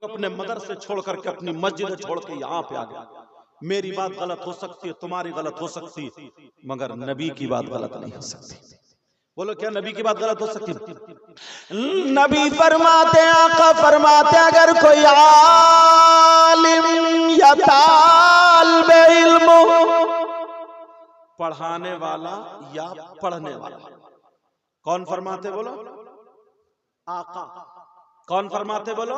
अपने मदरसे छोड़ करके अपनी मस्जिद छोड़ के यहाँ पे आ गया। मेरी बात गलत हो सकती है, तुम्हारी गलत हो सकती है, मगर नबी की बात गलत नहीं हो सकती। बोलो क्या नबी की बात गलत हो सकती? नबी फरमाते, आका फरमाते, अगर कोई आलिम या तालिबे इल्म, पढ़ाने वाला या पढ़ने वाला, कौन फरमाते बोलो? आका। कौन फरमाते बोलो?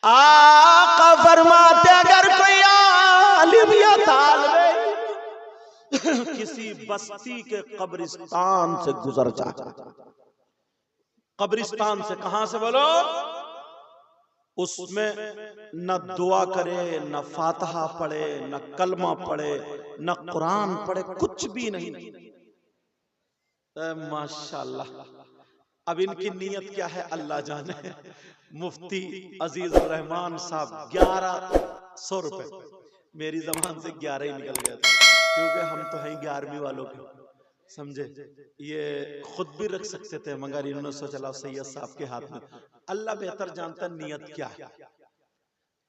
आका फरमाते, अगर कोई आलिम या तालिबे किसी बस्ती के कब्रिस्तान से गुजर जाए, कब्रिस्तान से, कहां से बोलो? उसमें न दुआ करे, न फातिहा पढ़े, न कलमा पढ़े, न कुरान पढ़े, कुछ भी नहीं। माशाल्लाह। अब इनकी नीयत क्या है अल्लाह जाने। मुफ्ती अजीजुर रहमान साहब 1100 रुपए, मेरी जबान से 11 ही निकल गया था, क्योंकि हम तो हैं 11वीं वालों के, समझे। ये खुद भी रख सकते थे, मगर इन्होंने सोचा सैयद साहब के हाथ में। अल्लाह बेहतर जानता नीयत क्या है।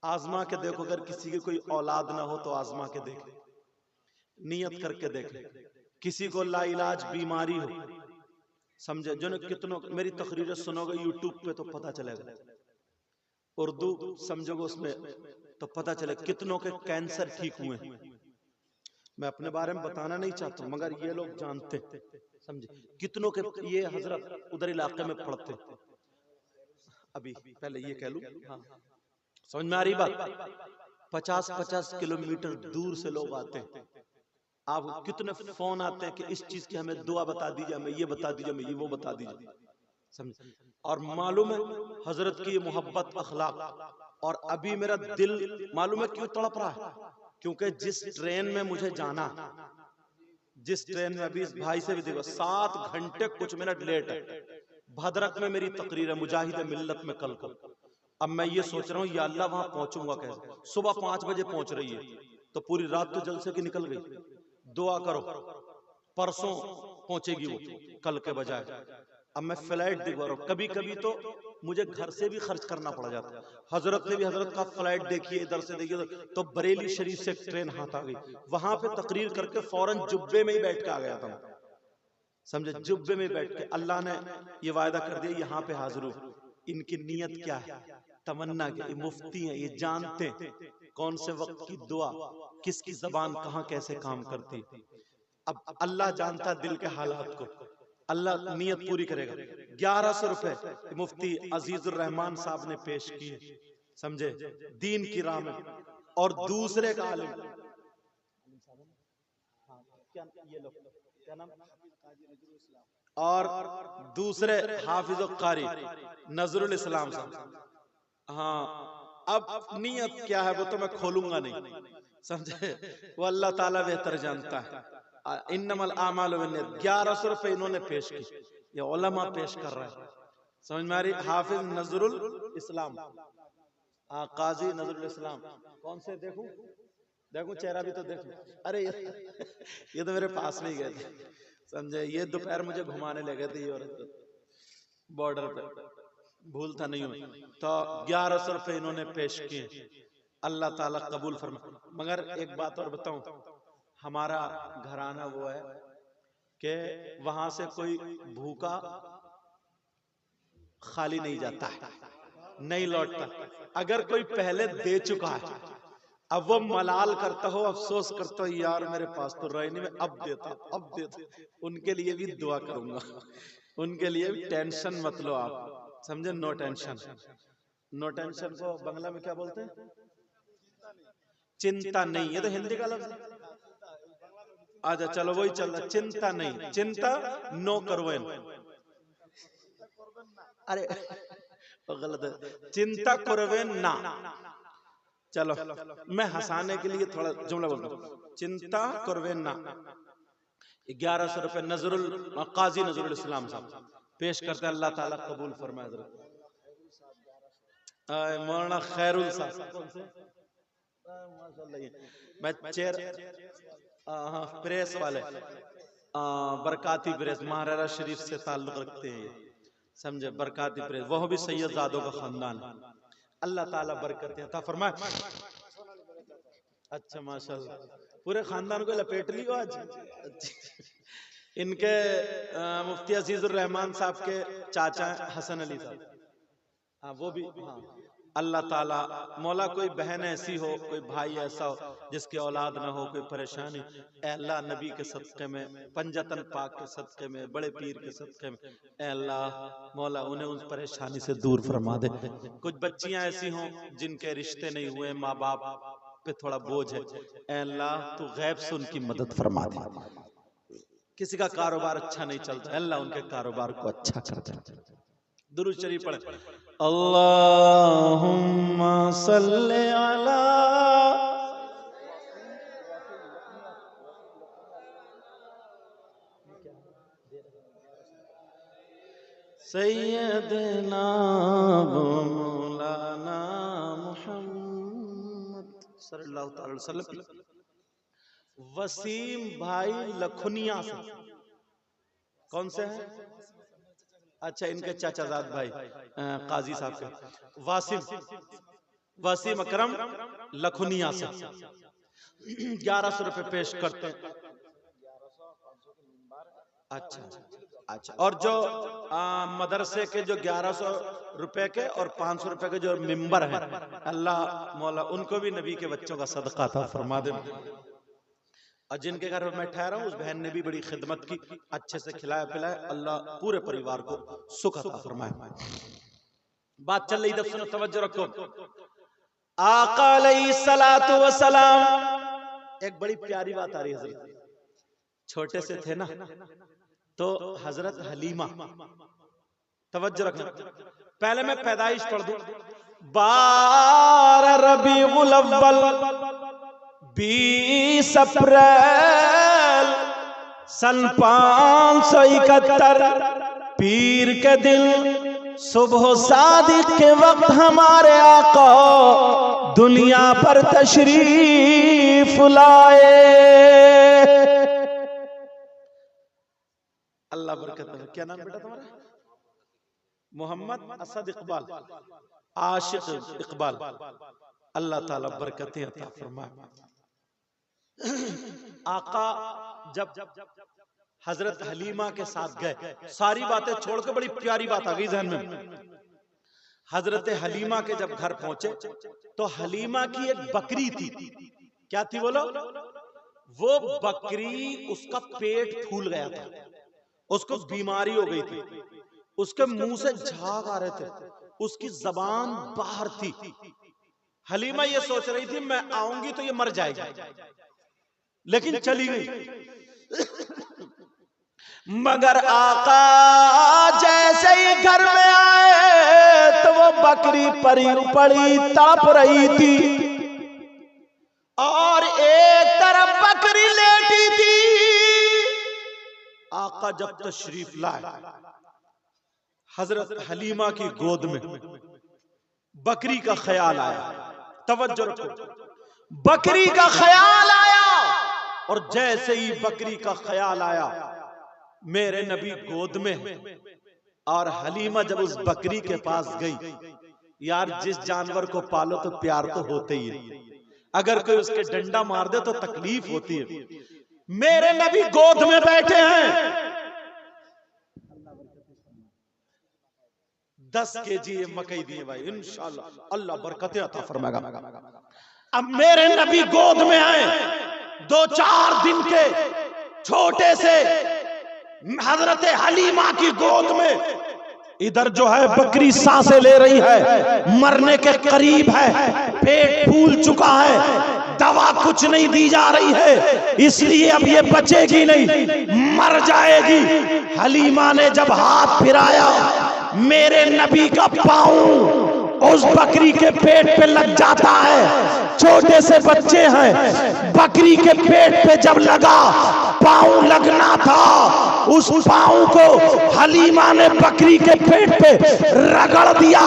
आजमा के देखो, अगर किसी की कोई औलाद ना हो तो आजमा के देख, नियत करके देख। किसी को लाइलाज बीमारी हो, समझे, जो कितनों मेरी तकरीरें सुनोगे यूट्यूब पे तो पता चलेगा, उर्दू समझोगे उसमें तो पता चले कितनों के कैंसर ठीक हुए। मैं अपने बारे में बताना नहीं चाहता, मगर ये लोग जानते, समझे, कितनों के। ये हजरत उधर इलाके में पढ़ते, अभी पहले ये कह लूं, हाँ, समझ में आ रही बात? 50-50 किलोमीटर दूर से लोग आते हैं। आप कितने फोन आते हैं कि इस चीज की हमें दुआ बता दीजिए, हमें ये बता दीजिए, हमें ये वो बता दीजिए, समझे। और मालूम है हजरत की मोहब्बत, अखलाक, और अभी मेरा दिल मालूम है क्यों तड़प रहा है? क्योंकि जिस ट्रेन में मुझे जाना, जिस ट्रेन में, अभी इस भाई से भी देखो 7 घंटे कुछ मिनट लेट है। भद्रक में मेरी तकरीर है मुजाहिद मिल्लत में कल को। अब मैं ये सोच रहा हूँ या अल्लाह वहां पहुंचूंगा कैसे? सुबह 5 बजे पहुंच रही है, तो पूरी रात तो जलसे की निकल गई। दुआ करो परसों पहुंचेगी वो, कल के बजाय। अब मैं फ्लाइट दिखवा रहा हूँ, कभी कभी तो मुझे घर से भी खर्च करना पड़ जाता। हजरत ने भी हजरत का फ्लाइट देखिए, इधर से देखिए, तो बरेली शरीफ से ट्रेन हाथ आ गई, वहां पे तकरीर करके फौरन जुब्बे में ही बैठ के आ गया था, समझे। जुब्बे में बैठ के अल्लाह ने ये वायदा कर दिया यहाँ पे हाजिर हूं। इनकी नीयत क्या है, तमन्ना क्या? ये मुफ्ती है, ये जानते कौन से वक्त की दुआ किसकी जबान कहाँ कैसे काम करती। अब अल्लाह जानता दिल के हालात को, अल्लाह नियत पूरी करेगा। 1100 रुपए मुफ्ती अजीजुर रहमान साहब ने पेश किए, समझे, दीन की राह में। और दूसरे का आलिम, क्या नाम, और दूसरे हाफिज कारी नजरुल इस्लाम साहब। हाँ, अब नियत क्या है वो तो मैं खोलूंगा नहीं, समझे, वो अल्लाह ताला बेहतर जानता है। इन्नमल आमालु बिन्नियत। 1100 रुपए इन्होंने पेश की, ये उलमा पेश कर रहा है, समझ में आ रही? हाफिज नजरुल इस्लाम, काजी नजरुल इस्लाम। कौन से देखूं? देखूं चेहरा भी तो देखूं। अरे ये तो मेरे पास में ही गए थे, समझे। ये दोपहर मुझे घुमाने लगे थे, और बॉर्डर पे, भूलता नहीं हूं। तो 1100 रुपए इन्होंने पेश किए, अल्लाह ताला कबूल फरमा। मगर एक बात और बताऊं, हमारा घराना वो है कि वहां से कोई भूखा खाली नहीं जाता है, नहीं लौटता। अगर कोई पहले दे चुका है, अब वो मलाल करता हो, अफसोस करता हो, यार मेरे पास तो रह नहीं, मैं अब देता, अब देता, उनके लिए भी दुआ करूंगा, उनके लिए भी टेंशन मत लो आप, समझे। No tension. नो टेंशन को बांग्ला में क्या बोलते हैं? चिंता नहीं। ये तो हिंदी का लफ्ज है। अच्छा चलो वही चल रहा, चिंता नहीं, चिंता नो करवेन। अरे वो गलत है, चिंता करवेन ना। चलो मैं हंसाने के लिए थोड़ा जुमला बोलता हूँ, चिंता करवेन ना। 1100 रुपए नजरुल काजी नजरुल इस्लाम साहब पेश करते हैं, अल्लाह ताला कबूल फरमाए। मौलाना खैरुल साहब, मैं चेयर प्रेस वाले, बरकाती प्रेस, महाराजा शरीफ से ताल्लुक रखते हैं, समझे, बरकाती प्रेस। वह भी सैयद जादों का खानदान है, अल्लाह ताला बरकतें अता फरमाए। अच्छा माशाल्लाह, पूरे खानदान को लपेट लियो आज। इनके मुफ्ती अजीजुर रहमान साहब के चाचा हसन अली साहब, हाँ वो भी, हाँ अल्लाह ताला मौला कोई बहन ऐसी हो, कोई भाई ऐसा हो जिसकी औलाद ना हो, कोई परेशानी, ए अल्लाह नबी के सदक़े में, पंजतन पाक के सदक़े में, बड़े पीर के सदक़े में, ए अल्लाह मौला उन्हें उस परेशानी से दूर फरमा दे। कुछ बच्चियां ऐसी हों जिनके रिश्ते नहीं हुए, माँ बाप पे थोड़ा बोझ है, ए अल्लाह तू गैब से उनकी मदद फरमा दे। किसी का कारोबार अच्छा नहीं चलता, अल्लाह उनके कारोबार को अच्छा कर दे। दुरूद शरीफ पढ़े, अल्लाहुम्मा सल्ली अला सैयदना मौलाना मुहम्मद सल्लल्लाहु अलैहि वसल्लम। वसीम भाई लखुनिया से, कौन से हैं? अच्छा इनके चाचाजाद भाई काजी साहब के, वासिम अकरम लखुनिया से 1100 रुपए पेश करते हैं। अच्छा अच्छा, और जो मदरसे के जो 1100 रुपए के और 500 रुपए के जो मिंबर है, अल्लाह मौला उनको भी नबी के बच्चों का सदका था फरमा दे। और जिनके घर में मैं ठहरा हूं उस बहन ने भी बड़ी खिदमत की, अच्छे से खिलाया पिलाया, अल्लाह पूरे परिवार को सुख अता फरमाए। बात चल रही, सुनो तवज्जो रखो। आका अलैहिस्सलातु वस्सलाम, एक बड़ी प्यारी बात आ रही है हजरत, छोटे से थे ना तो हजरत हलीमा, तवज्जो रखना, पहले मैं पैदाइश पढ़ दूं। 12 रबीउल अव्वल 20 अप्रैल सन 571 पीर के दिन सुबह सादिक के वक्त हमारे आका दुनिया पर तशरीफ लाए। अल्लाह बरकत है। क्या नाम बेटा तुम्हारा? मोहम्मद असद इकबाल, आशिक इकबाल, अल्लाह ताला बरकतें अता फरमाए। आका जब हजरत हलीमा के साथ गए, सारी बातें छोड़कर बड़ी प्यारी बात आ गई ज़हन में। हजरत हलीमा के जब घर पहुंचे तो हलीमा की एक बकरी थी। क्या थी बोलो? वो बकरी, उसका पेट फूल गया था, उसको बीमारी हो गई थी, उसके मुंह से झाग आ रहे थे, उसकी जबान बाहर थी। हलीमा ये सोच रही थी मैं आऊंगी तो ये मर जाएगी, लेकिन चली गई। मगर आका जैसे ही घर में आए तो वो बकरी पड़ी तड़प रही थी और एक तरफ बकरी लेटी थी। आका जब तशरीफ लाए हजरत हलीमा की गोद में बकरी का ख्याल आया। तवज्जो रखो, बकरी का ख्याल आया, और जैसे ही बकरी का ख्याल आया मेरे नबी गोद में, और हलीमा जब उस बकरी के पास गई, यार जिस जानवर को पालो तो प्यार तो होते ही है, अगर कोई उसके डंडा मार दे तो तकलीफ होती है। मेरे नबी गोद में बैठे हैं, 10 केजी मकई दिए भाई, इंशाल्लाह अल्लाह बरकतें अता फरमाएगा। अब मेरे नबी गोद में आए, 2-4 दिन के छोटे से हजरत हलीमा की गोद में, इधर जो है बकरी सांसें ले रही है, मरने के करीब है, पेट फूल चुका है, दवा कुछ नहीं दी जा रही है, इसलिए अब ये बचेगी नहीं, मर जाएगी। हलीमा ने जब हाथ फिराया, मेरे नबी का पांव उस बकरी के पेट पे लग जाता है। छोटे से बच्चे हैं, बकरी के पेट पे जब लगा, पांव लगना था, उस पांव को हलीमा ने बकरी के पेट पे रगड़ दिया।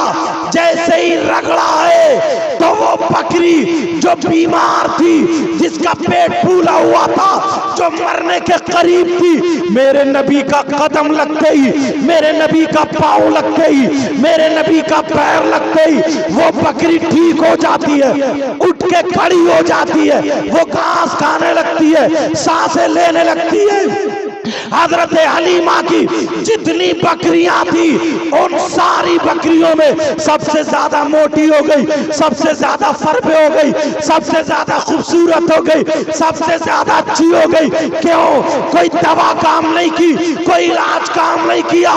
जैसे ही रगड़ा है तो वो बकरी जो बीमार थी, जिसका पेट फूला हुआ था, जो मरने के करीब थी, मेरे नबी का कदम लगते ही, मेरे नबी का पाँव लगते ही, मेरे नबी का पैर लगते ही वो बकरी ठीक हो जाती है, उठ के खड़ी हो जाती है, वो घास खाने लगती है, सांसें लेने लगती है। हजरत हलीमा की जितनी बकरियां थी, उन सारी बकरियों में सबसे ज्यादा मोटी हो गई, सबसे ज्यादा फरबे हो गई, सबसे ज्यादा खूबसूरत हो गई, सबसे ज्यादा अच्छी हो गई। क्यों? कोई दवा काम नहीं की, कोई इलाज काम नहीं किया,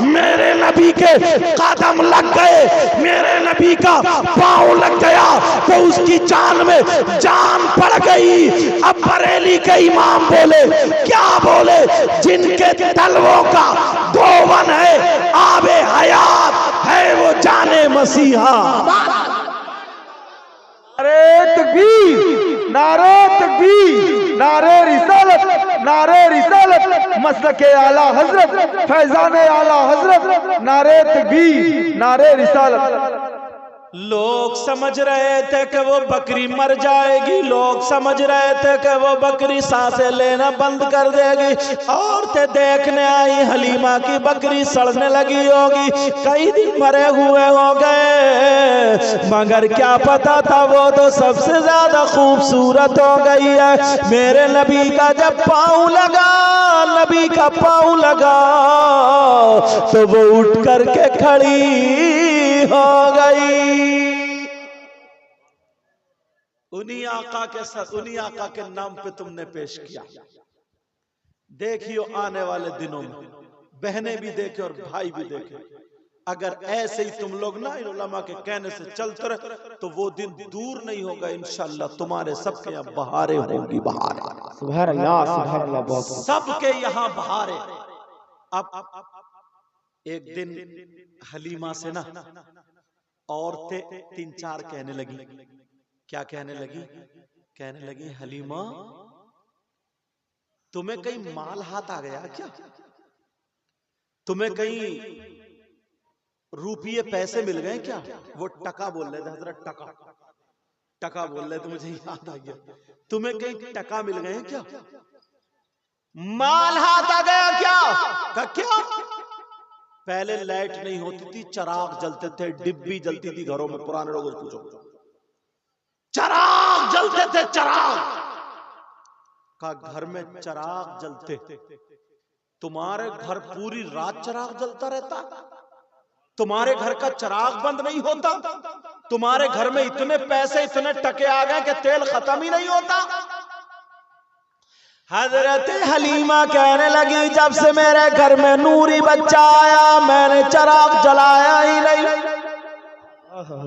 मेरे नबी के कदम लग गए, मेरे नबी का पांव लग गया तो उसकी जान में जान पड़ गई। अब बरेली के इमाम बोले, क्या बोले? जिनके तलवों का धोवन है, आबे हयात है, वो जाने मसीहा। नारे तकबीर, नारे तकबीर, नारे रिसालत, नारे रिसालत, मसलके आला हजरत, फैजाने आला हजरत, नारे तकबीर, नारे रिसालत। लोग समझ रहे थे कि वो बकरी मर जाएगी, लोग समझ रहे थे कि वो बकरी सांसें लेना बंद कर देगी। औरतें देखने आई, हलीमा की बकरी सड़ने लगी होगी, कई दिन मरे हुए हो गए, मगर क्या पता था वो तो सबसे ज्यादा खूबसूरत हो गई है। मेरे नबी का जब पाँव लगा, नबी का पाँव लगा तो वो उठ करके खड़ी हो गई। उन्हीं आका के साथ, उन्हीं आका के नाम पे तुमने पेश किया। देखियो आने वाले दिनों में बहनें भी देखे और भाई भी देखे, अगर ऐसे ही तुम लोग ना इन उलमा के कहने से चलते रहे तो वो दिन दूर नहीं होगा, इंशाअल्लाह तुम्हारे सबके यहाँ बहारें होंगी, बहारें। सुभान अल्लाह, सुभान अल्लाह, बहुत सबके यहाँ बहारें। अब एक दिन हलीमा से ना औरतें तीन चार कहने लगी। क्या कहने लगी? कहने लगी, हलीमा तुम्हें कहीं माल हाथ आ गया क्या? तुम्हें कहीं रुपये पैसे मिल गए क्या? वो टका बोल रहे थे हजरत, टका टका बोल रहे थे, मुझे याद आ गया। तुम्हें कहीं टका मिल गए क्या? माल हाथ आ गया क्या? क्या? पहले लाइट नहीं होती थी, चराग जलते थे, डिब्बी जलती थी घरों में, पुराने लोगों से पूछो, चराग जलते थे, चराग का घर में चराग जलते। तुम्हारे घर पूरी रात चराग जलता रहता? तुम्हारे घर का चराग बंद नहीं होता? तुम्हारे घर में इतने पैसे, इतने टके आ गए कि तेल खत्म ही नहीं होता? हजरत हलीमा कहने लगी, जब से मेरे घर में नूरी बच्चा आया, मैंने चराग जलाया ही नहीं।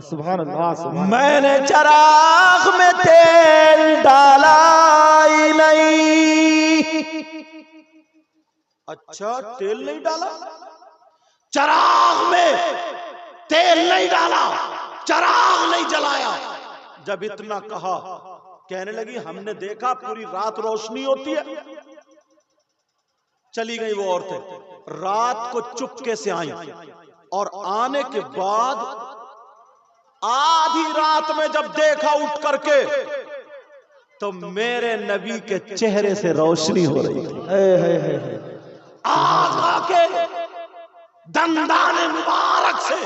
सुभान अल्लाह, सुभान, मैंने चराग में तेल डाला ही नहीं। अच्छा, तेल नहीं डाला? चराग में तेल नहीं डाला, चराग नहीं जलाया। जब इतना कहा, कहने लगी, हमने देखा पूरी रात रोशनी होती है। चली गई वो औरतें, रात को चुपके से आई, और आने के बाद आधी रात में जब देखा उठ करके, तो मेरे नबी के चेहरे से रोशनी हो रही थी। आका के दंदाने मुबारक से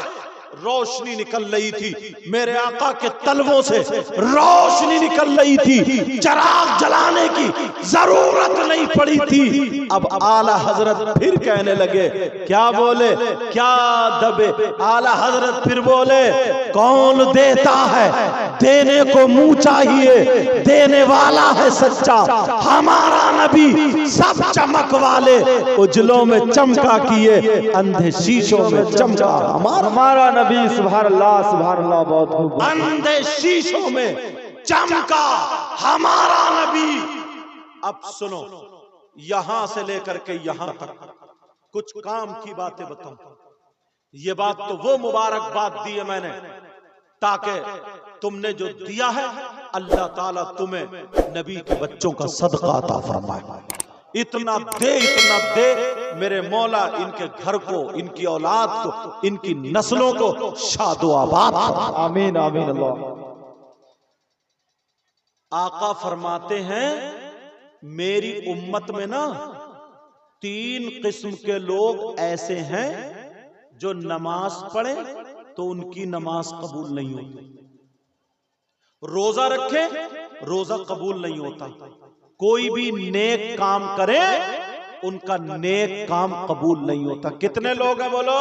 रोशनी निकल रही थी, मेरे आका के तलवों से रोशनी निकल रही थी, चराग जलाने की जरूरत नहीं पड़ी थी। अब आला हजरत फिर कहने लगे, क्या बोले, क्या दबे? आला हजरत फिर बोले, कौन देता है, देने को मुंह चाहिए, देने वाला है सच्चा, हमारा नबी सब चमक वाले उजलों में चमका किए, अंधे शीशों में चमका हमारा नबी। सुभान अल्लाह, सुभान अल्लाह, बहुत खूब। अंधे शीशों में चमका हमारा नबी। अब सुनो, यहां से लेकर के यहां तक कुछ काम की बातें बताऊं। ये बात तो वो मुबारक बात दी है मैंने, ताकि तुमने जो दिया है अल्लाह ताला तुम्हें नबी के बच्चों का सदका अता फरमाए। इतना दे मेरे मौला इनके घर को, इनकी औलाद को, इनकी नस्लों को शादो आबाद। आमीन, आमीन अल्लाह। आका फरमाते हैं मेरी उम्मत में ना 3 किस्म के लोग ऐसे हैं जो नमाज पढ़े तो उनकी नमाज कबूल नहीं होती, रोजा रखे रोजा कबूल नहीं होता, कोई भी नेक काम करे उनका नेक काम कबूल नहीं होता। कितने लोग हैं बोलो?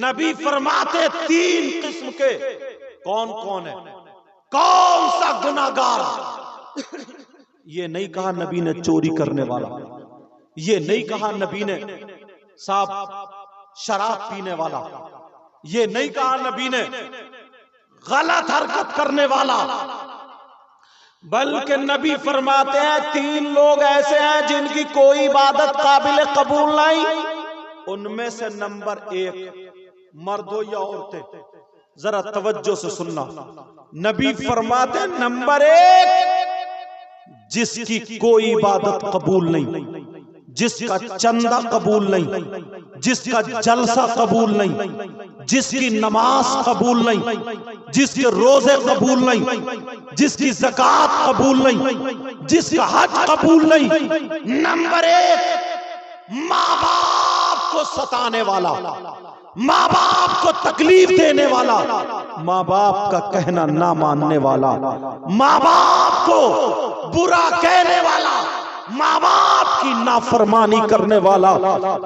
नबी फरमाते 3 किस्म के। कौन कौन है? कौन सा गुनाहगार? ये नहीं कहा नबी ने चोरी करने वाला, ये नहीं कहा नबी ने साहब शराब पीने वाला, ये नहीं कहा नबी ने गलत हरकत करने वाला, बल्कि नबी फरमाते हैं 3 लोग ऐसे हैं जिनकी कोई इबादत काबिल कबूल नहीं। उनमें से नंबर 1, मर्द हो या औरतें, जरा तवज्जो से सुनना। नबी फरमाते नंबर 1, जिसकी कोई इबादत कबूल नहीं, जिसका चंदा कबूल नहीं, जिसका जलसा कबूल नहीं, जिसकी नमाज कबूल नहीं, जिसके रोजे कबूल नहीं, जिसकी ज़कात कबूल नहीं, जिसका हज कबूल नहीं। नंबर 1, माँ बाप को सताने वाला, माँ बाप को तकलीफ देने वाला, माँ बाप का कहना ना मानने वाला, माँ बाप को बुरा कहने वाला, माँ बाप की नाफरमानी करने वाला।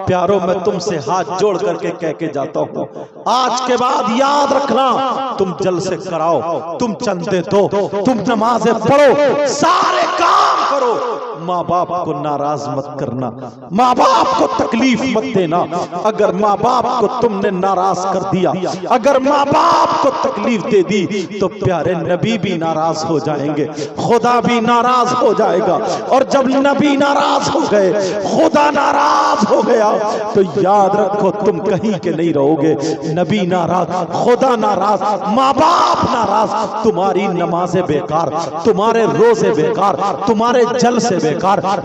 प्यारों मैं तुमसे हाथ जोड़ करके कह के जाता हूँ, आज के बाद याद रखना, तुम जलसे कराओ, तुम चंदे दो, तुम नमाजें पढ़ो, सारे काम करो, माँ बाप को नाराज मत करना, माँ बाप को तकलीफ मत देना। अगर माँ बाप को तुमने नाराज कर दिया, अगर माँ बाप को तकलीफ दे दी तो प्यारे नबी भी नाराज हो जाएंगे, खुदा भी नाराज हो जाएगा। और जब नबी नाराज हो गए, खुदा नाराज हो गया, तो याद रखो तुम कहीं के नहीं रहोगे। नबी नाराज, खुदा नाराज, माँ बाप नाराज, तुम्हारी नमाजें बेकार, तुम्हारे रोजे बेकार, तुम्हारे जलसे बेकार,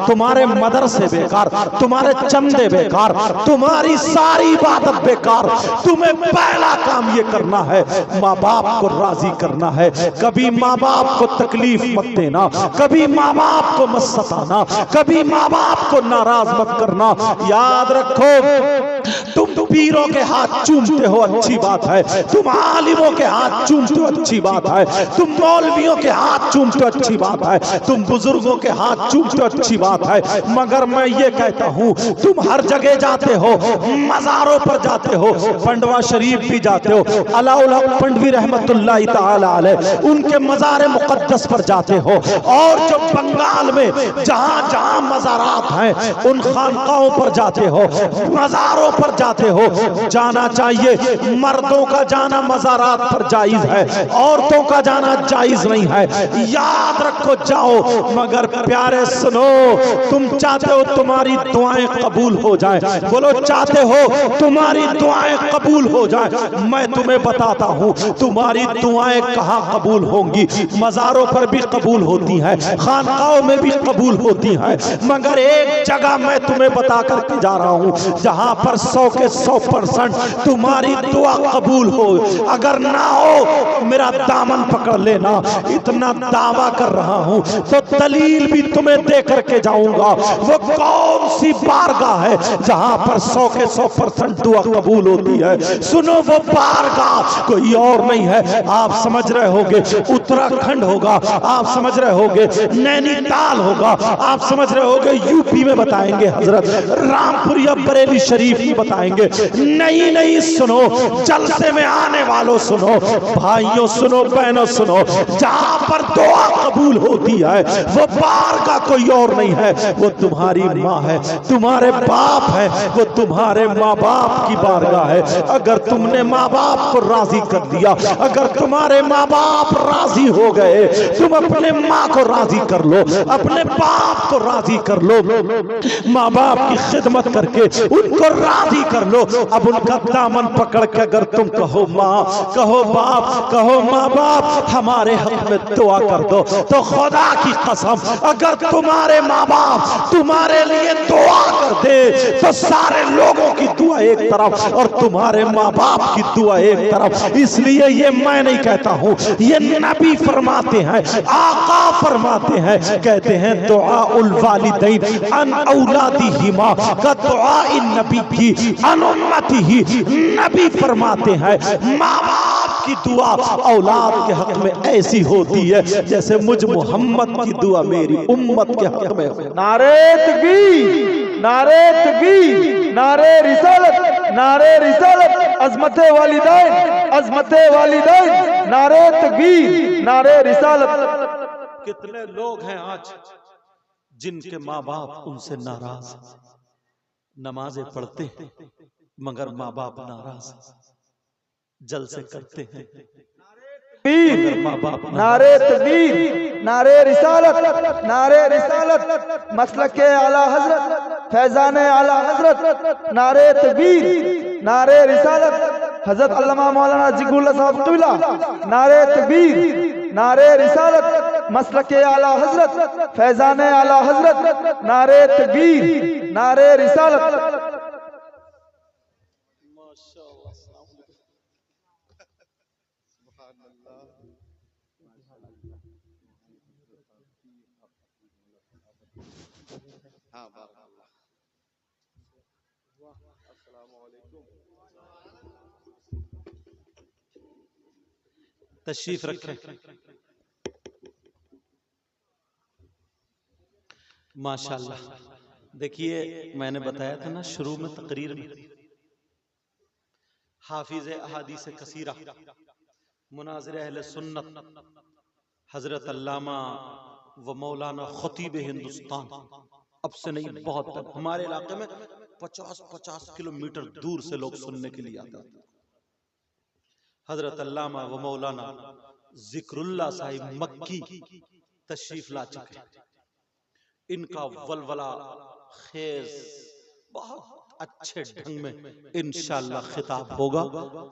तुम्हारे मदरसे बेकार, तुम्हारे चंदे बेकार, तुम्हारी सारी इबादत बेकार। तुम्हें पहला काम ये करना है, माँ बाप को राजी करना है। कभी माँ बाप को तकलीफ मत देना, कभी माँ बाप को मत सताना, कभी माँ बाप को नाराज मत करना। याद रखो, तुम पीरों के हाथ चूमते हो अच्छी बात है, तुम आलिमों के हाथ चूमते हो अच्छी बात है, तुम मौलवियों के हाथ चूमते हो अच्छी बात है, तुम बुजुर्गों के हाथ चूमते हो अच्छी बात है, मगर मैं ये कहता हूँ तुम हर जगह जाते हो, मज़ारों पर जाते हो, पंडवा शरीफ भी जाते हो, अलाउल हक पंडवी रहमतुल्लाह ताला अलैह उनके मज़ार मुक़द्दस पर जाते हो, और जो बंगाल में जहाँ जहाँ मज़ारात हैं उन खानकाओं पर जाते हो, मज़ारों पर जाते हो। जाना चाहिए, मर्दों का जाना मज़ारात पर जायज़ है, औरतों का जाना जायज़ नहीं है। याद रखो, जाओ, मगर प्यारे सुनो, तुम चाहते हो तुम्हारी दुआएं कबूल हो जाए, बोलो चाहते हो तुम्हारी दुआएं कबूल हो जाए। मैं तुम्हें बताता हूँ तुम्हारी दुआएं कहाँ कबूल होंगी। मज़ारों पर भी कबूल होती हैं, खानकाओं में भी कबूल होती हैं, मगर एक जगह मैं तुम्हें बता करके जा रहा हूँ जहाँ पर 100 के 100% तुम्हारी दुआ कबूल हो। अगर ना हो मेरा दामन पकड़ लेना, इतना दावा कर रहा हूँ तो दलील भी तुम्हें दे करके जाऊंगा। वो कौन सी बारगाह है जहां पर 100 के 100% दुआ कबूल होती है? सुनो, वो बारगाह कोई और नहीं है। आप समझ रहे होगे उत्तराखंड होगा, आप समझ रहे होगे नैनीताल होगा, आप समझ रहे होगे यूपी में बताएंगे हजरत रामपुर या बरेली शरीफ में बताएंगे। नहीं नहीं, सुनो, जलसे में आने वालों सुनो, भाइयों सुनो, बहनों सुनो, जहां पर दुआ कबूल होती है वो बारगाह कोई और नहीं है, वो तुम्हारी माँ है, तुम्हारे बाप है, वो तुम्हारे माँ बाप की बारगाह है। अगर तुमने माँ बाप को राजी कर दिया, अगर तुम्हारे माँ बाप राजी हो गए, तुम अपने माँ को राजी कर लो, अपने बाप को राजी कर लो। माँ बाप की खिदमत करके उनको राजी शादी कर लो। अब उनका दामन पकड़ के अगर तुम कहो माँ, कहो बाप, कहो माँ बाप हमारे हक में दुआ कर दो, तो खुदा की कसम अगर तुम्हारे माँ बाप तुम्हारे लिए दुआ कर दे तो सारे लोगों की दुआ एक तरफ और तुम्हारे माँ बाप की दुआ एक तरफ। इसलिए ये मैं नहीं कहता हूँ, ये नबी फरमाते हैं, आका फरमाते हैं, कहते हैं दुआ उल वालिदैन अन औलादिहिमा का दुआ इन नबी की अन उम्मतिही। नबी फरमाते हैं माँ बाप की दुआ औलाद के हक में ऐसी होती है जैसे मुझ मोहम्मद की दुआ मेरी उम्मत के हक में हो। नारे तकबीर, नारे तकबीर, नारे रिसालत, नारे रिसालत, अज़मते वालिदैन, अज़मते वालिदैन, नारे तकबीर, नारे रिसालत। कितने लोग हैं आज जिनके माँ बाप उनसे नाराज, नमाजें पढ़ते हैं मगर माँ बाप नाराज, जलसे करते हैं मगर माँ बाप नारे तकबीर, नारे रिसालत, नारे रिसालत, मसलके आला हजरत, फैजाने आला हजरत, नारे तकबीर, नारे रिसालत, हजरत अल्लामा मौलाना जिगरुल्लाह साहब क़िबला, नारे तकबीर, नारे रिसालत, मसलके आला हजरत, फैजाने आला हजरत, नारे तकबीर, नारे रिसालत। तशरीफ रखें। माशाल्लाह, देखिए मैंने बताया था ना शुरू में तकरीर में, हाफिज अहादीस कसीरा मुनाज़िर अहले सुन्नत हजरत अल्लामा व मौलाना खतीब हिंदुस्तान, अब से नहीं बहुत हमारे इलाके में 50-50 किलोमीटर दूर से लोग सुनने के लिए आते थे। हजरत अल्लामा व मौलाना जिक्रुल्लाह साहिब मक्की तशरीफ ला चुके। इनका वलवला खेज बहुत अच्छे ढंग में इंशाअल्लाह खिताब होगा,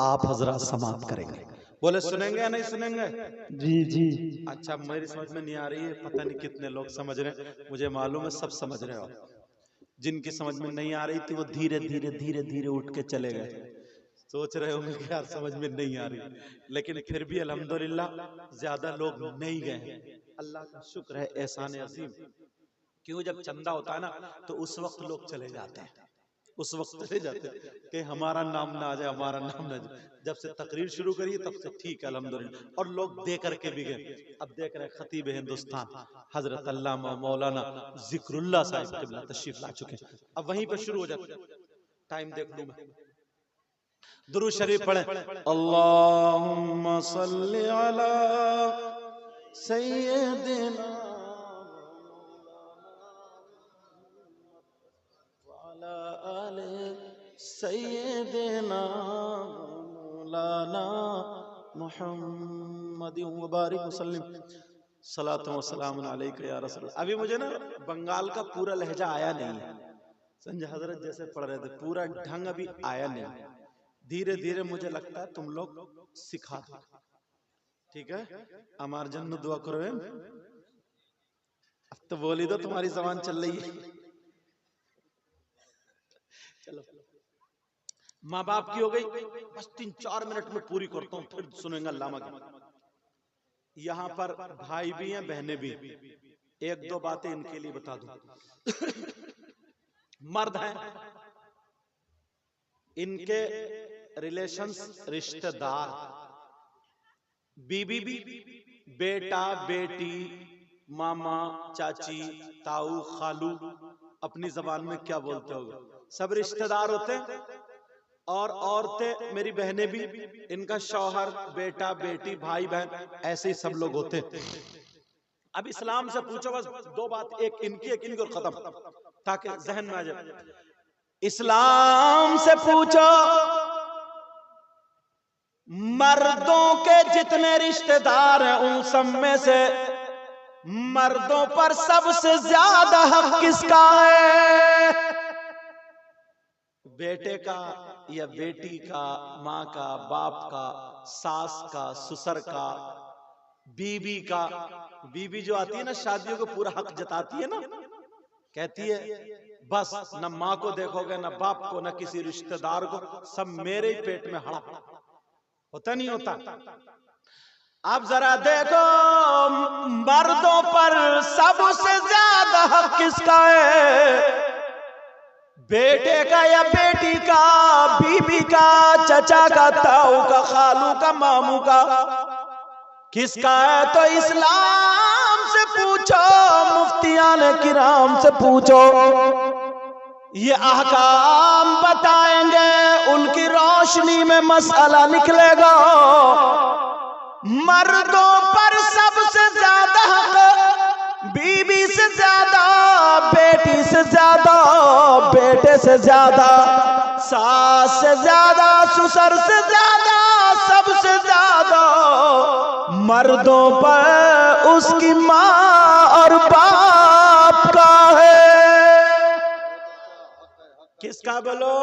आप हजरत समाप्त करेंगे। बोले सुनेंगे या नहीं सुनेंगे? जी जी। अच्छा, मेरी समझ में नहीं आ रही है, पता नहीं कितने लोग समझ रहे हैं, मुझे मालूम है सब समझ रहे हो। जिनकी समझ में नहीं आ रही थी वो धीरे धीरे धीरे धीरे उठ के चले गए, सोच रहे होंगे कि यार समझ में नहीं आ रही, लेकिन फिर भी अल्हम्दुलिल्लाह ज्यादा लोग नहीं गए। अल्लाह का शुक्र है, एहसान अजीम। क्यों, जब चंदा होता है ना तो उस वक्त लोग चले जाते हैं, उस वक्त चले जाते हैं कि हमारा नाम ना आ जाए, हमारा नाम ना आ जाए। जब से तकरीर शुरू करिए तब से ठीक है अल्हम्दुलिल्लाह, और लोग दे करके भी गए। अब देख रहे खतीब हिंदुस्तान हजरत अल्लामा मौलाना जिक्रुल्लाह साहिब क़िबला तशरीफ ला चुके हैं। अब वहीं पे शुरू हो जाते हैं, टाइम देख लूं मैं। दुरूद शरीफ पढ़े, अल्लाहुम्मा सल्ली अला सय्यिदिना सय्यिदिना मौलाना मुहम्मद व बारिक वसल्लम सलातो व सलाम अलैका या रसूल। अभी मुझे ना बंगाल का पूरा लहजा आया नहीं है, संजय हजरत जैसे पढ़ रहे थे, पूरा ढंग अभी आया नहीं। धीरे धीरे मुझे लगता है तुम लोग सिखा दो, ठीक है? हमार जन्नत दुआ करो। अब तो बोली दो, तुम्हारी जबान चल रही है। चलो, माँ बाप की हो गई, बस 3-4 मिनट में पूरी करता हूँ, फिर सुनेंगे अल्लामा की। यहाँ पर भाई भी हैं, बहनें भी, 1-2 बातें इनके लिए बता दूं। मर्द हैं, इनके रिलेशंस, रिश्तेदार, बीबी भी, बेटा बेटी, मामा चाची, ताऊ खालू, अपनी जबान में क्या बोलते होगे, सब रिश्तेदार होते हैं। और औरतें मेरी बहनें भी, इनका शौहर, बेटा बेटी, भाई बहन, ऐसे ही सब लोग होते हैं। अब इस्लाम से पूछो बस 2 बात, एक इनकी एक इनकी और खत्म, ताकि जहन में आ जाए। इस्लाम से पूछो मर्दों के जितने रिश्तेदार हैं उन सब में से मर्दों पर सबसे ज्यादा हक किसका है? बेटे का या बेटी का, माँ का, बाप का, सास का, ससुर का, बीबी का। बीबी जो आती है ना शादियों को पूरा हक जताती है ना, कहती है बस न माँ को देखोगे न बाप को न किसी रिश्तेदार को, सब मेरे ही पेट में हड़ा। होता नहीं होता? अब जरा देखो मर्दों पर सबसे ज्यादा हक किसका है? बेटे का या बेटी का, बीबी का, चचा का, ताऊ का, खालू का, मामू का, किसका है? तो इस्लाम से पूछो, मुफ्तियान किराम से पूछो, ये अहकाम बताएंगे, उनकी रोशनी में मसला निकलेगा। मर्दों पर सबसे ज्यादा हक बीबी से ज्यादा, बेटी से ज्यादा, बेटे से ज्यादा, सास से ज्यादा, ससुर से ज्यादा, सबसे ज्यादा मर्दों पर उसकी माँ और बाप का है। किसका बोलो?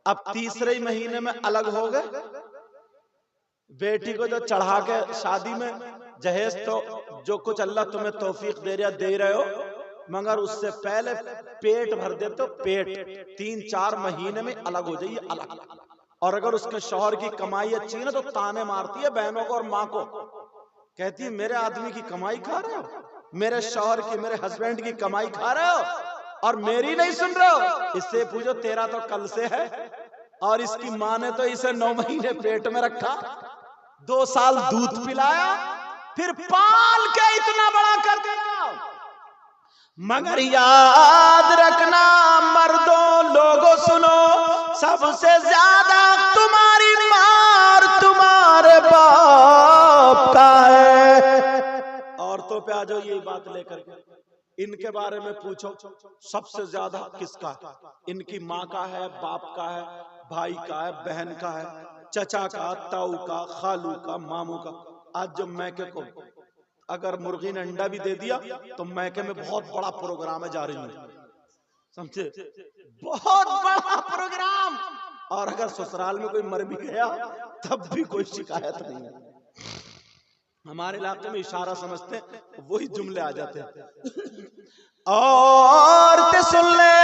अब तीसरे ही महीने में अलग हो गए। बेटी को जो चढ़ा के शादी में जहेज, तो जो कुछ अल्लाह तुम्हें तौफीक दे रहे हो, मगर उससे पहले पेट भर दे तो पेट 3-4 महीने में अलग हो जाइए, अलग। और अगर उसके शौहर की कमाई अच्छी है ना तो ताने मारती है बहनों को और माँ को, कहती है मेरे आदमी की कमाई खा रहे हो, मेरे शौहर की, मेरे हस्बैंड की कमाई खा रहे हो और मेरी नहीं सुन रहे हो। इससे पूछो तेरा तो कल से है और इसकी माँ ने तो इसे 9 महीने पेट में रखा, 2 साल दूध पिलाया, फिर पाल के इतना बड़ा कर दिया। मगर याद रखना मर्दों, लोगों सुनो, सबसे ज्यादा तुम्हारी मार तुम्हारे बाप का है। औरतों पे आ जाओ यही बात लेकर के, इनके बारे में पूछो सबसे ज्यादा किसका? इनकी माँ का है, बाप का है, भाई का है, बहन का है, चचा का, ताऊ का, खालू का, मामू का। आज जो मैके को अगर मुर्गी ने अंडा भी दे दिया तो मैके में बहुत बड़ा प्रोग्राम है, जा रही हूँ, समझे? बहुत बड़ा प्रोग्राम। और अगर ससुराल में कोई मर भी गया तब भी कोई शिकायत नहीं है। हमारे इलाके में इशारा समझते वही जुमले आ जाते हैं। और सुन ले,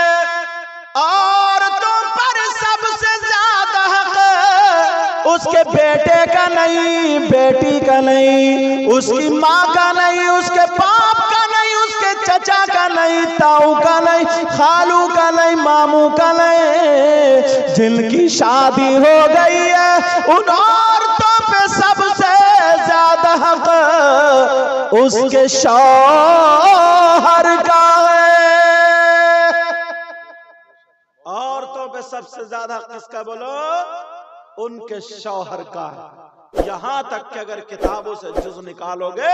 औरतों पर सबसे ज्यादा हक उसके बेटे का नहीं, बेटी का नहीं, उसकी माँ का नहीं, उसके बाप का नहीं, उसके चचा का नहीं, ताऊ का नहीं, खालू का नहीं, मामू का नहीं। जिनकी शादी हो गई है उन औरतों पे सबसे ज्यादा हक उसके शौहर का है। औरतों पे सबसे ज्यादा किसका बोलो? उनके शौहर का है। यहां तक कि अगर किताबों से जुज़ निकालोगे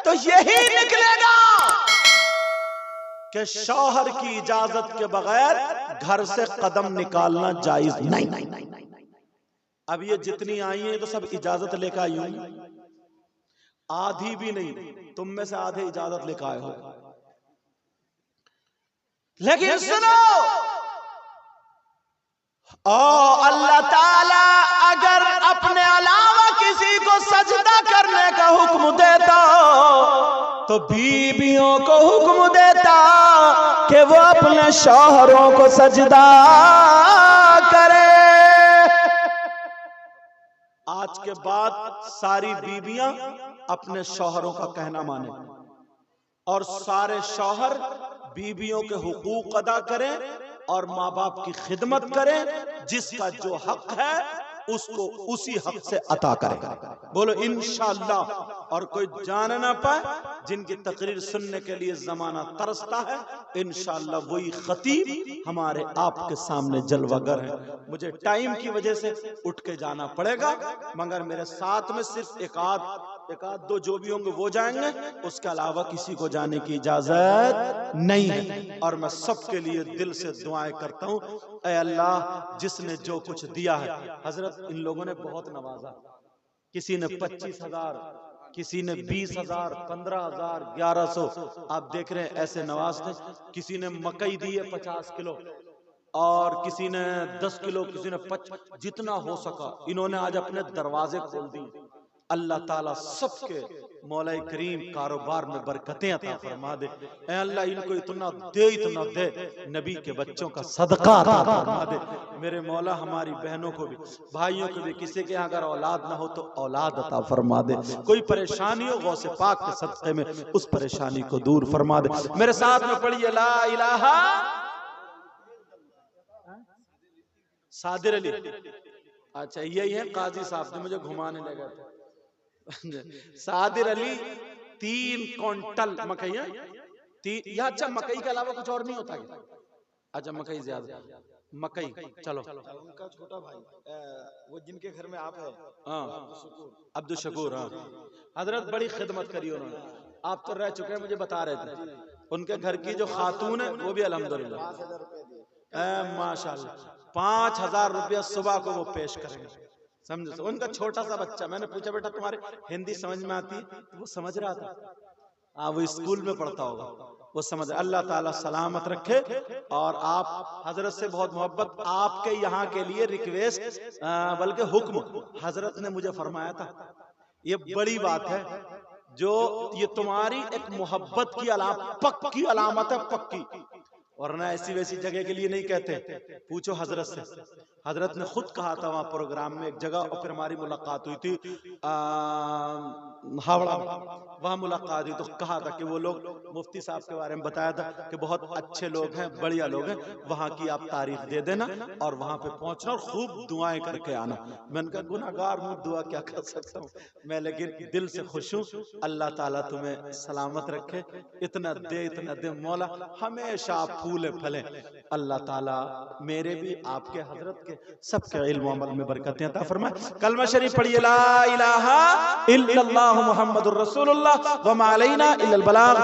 तो यही निकलेगा कि शौहर की इजाजत के बगैर घर से कदम निकालना जायज नहीं। अब ये जितनी आई हैं तो सब इजाजत लेकर आई होंगी, आधी भी नहीं, तुम में से आधे इजाजत लेकर आए हो। लेकिन सुनो, अल्लाह ताला अगर अपने अलावा किसी को सजदा करने का हुक्म देता तो बीबियों को हुक्म देता कि वो अपने शौहरों को सजदा करे। आज के बाद सारी बीबियां अपने शौहरों का कहना माने और सारे शौहर बीबियों के हुकूक अदा करें और माँ बाप की खिदमत करें। जिसका जो हक है उसको उसी हक से अता करें। बोलो इंशाअल्लाह। और कोई जान ना पाए, जिनकी तकरीर सुनने के लिए जमाना तरसता है, इंशाअल्लाह वही खतीब हमारे आपके सामने जलवागर है। मुझे टाइम की वजह से उठ के जाना पड़ेगा, मगर मेरे साथ में सिर्फ एक आध दो जो भी होंगे वो जाएंगे, उसके अलावा किसी को जाने की इजाजत नहीं है। और मैं सबके लिए दिल से दुआएं करता हूँ, ऐ अल्लाह जिसने जो कुछ दिया है, हजरत इन लोगों ने बहुत नवाजा, किसी ने 25,000, किसी ने 20,000, 15,000, 1100, आप देख रहे हैं ऐसे नवाजते। किसी ने मकई दी है 50 किलो और किसी ने 10 किलो, किसी ने 5, जितना हो सका इन्होंने आज अपने दरवाजे खोल दिए। अल्लाह ताला सबके मौला करीम कारोबार में बरकतें अता फरमा दे। ऐ अल्लाह इनको इतना दे, नबी के बच्चों का सदका अता फरमा दे। मेरे मौला हमारी बहनों को भी, भाइयों को भी, किसी के यहाँ अगर औलाद ना हो तो औलाद अता फरमा दे। कोई परेशानी हो गौसे पाक के सदक़े में उस परेशानी को दूर फरमा दे। मेरे साथ में पढ़िए ला इलाहा सादिर अली। अच्छा यही है काजी साहब ने मुझे घुमाने लगा था। सादिर अली 3 क्विंटल मकई है। या अच्छा मकई के अलावा कुछ और नहीं होता क्या? अच्छा मकई ज्यादा, मकई चलो। उनका छोटा भाई वो जिनके घर में आप है, अब्दुल शकूर, हाँ हजरत बड़ी खिदमत करी उन्होंने। आप तो रह चुके हैं, मुझे बता रहे थे। उनके घर की जो खातून है वो भी अल्हम्दुलिल्लाह माशाल्लाह 5000 रुपया सुबह को वो पेश करेंगे। समझो, उनका छोटा सा बच्चा, मैंने पूछा बेटा तुम्हारे हिंदी समझ में आती है? तो वो समझ रहा था। वो स्कूल में पढ़ता होगा, वो समझ। अल्लाह ताला सलामत रखे। और आप हजरत से बहुत मोहब्बत, आपके यहाँ के लिए रिक्वेस्ट बल्कि हुक्म हजरत ने मुझे फरमाया था। ये बड़ी बात है, जो ये तुम्हारी एक मोहब्बत की पक्की अलामत है, पक्की। वरना ऐसी वैसी जगह के लिए नहीं कहते। पूछो हजरत से, हजरत ने खुद कहा था वहां प्रोग्राम में एक जगह, और फिर हमारी मुलाकात हुई थी हावड़ा में, वहां मुलाकात हुई तो कहा था कि वो लोग मुफ्ती साहब के बारे में बताया था कि बहुत अच्छे लोग हैं, बढ़िया लोग हैं, वहां की आप तारीफ दे देना और वहां पे पहुंचना और खूब दुआएं करके आना। मैंने कहा गुनाहगार हूं, दुआ क्या कर सकता हूं मैं, लेकिन दिल से खुश हूं। अल्लाह ताला तुम्हें सलामत रखे, इतना दे मौला, हमेशा आप फूले फले। अल्लाह ताला मेरे भी, आपके, हजरत के, सबके इल्म अमल में बरकतें अता फरमाए। कलमा शरीफ पढ़िए ला इलाहा इल्लल्लाह मुहम्मदुर रसूलुल्लाह व मा अलैना इल्लल बलाग।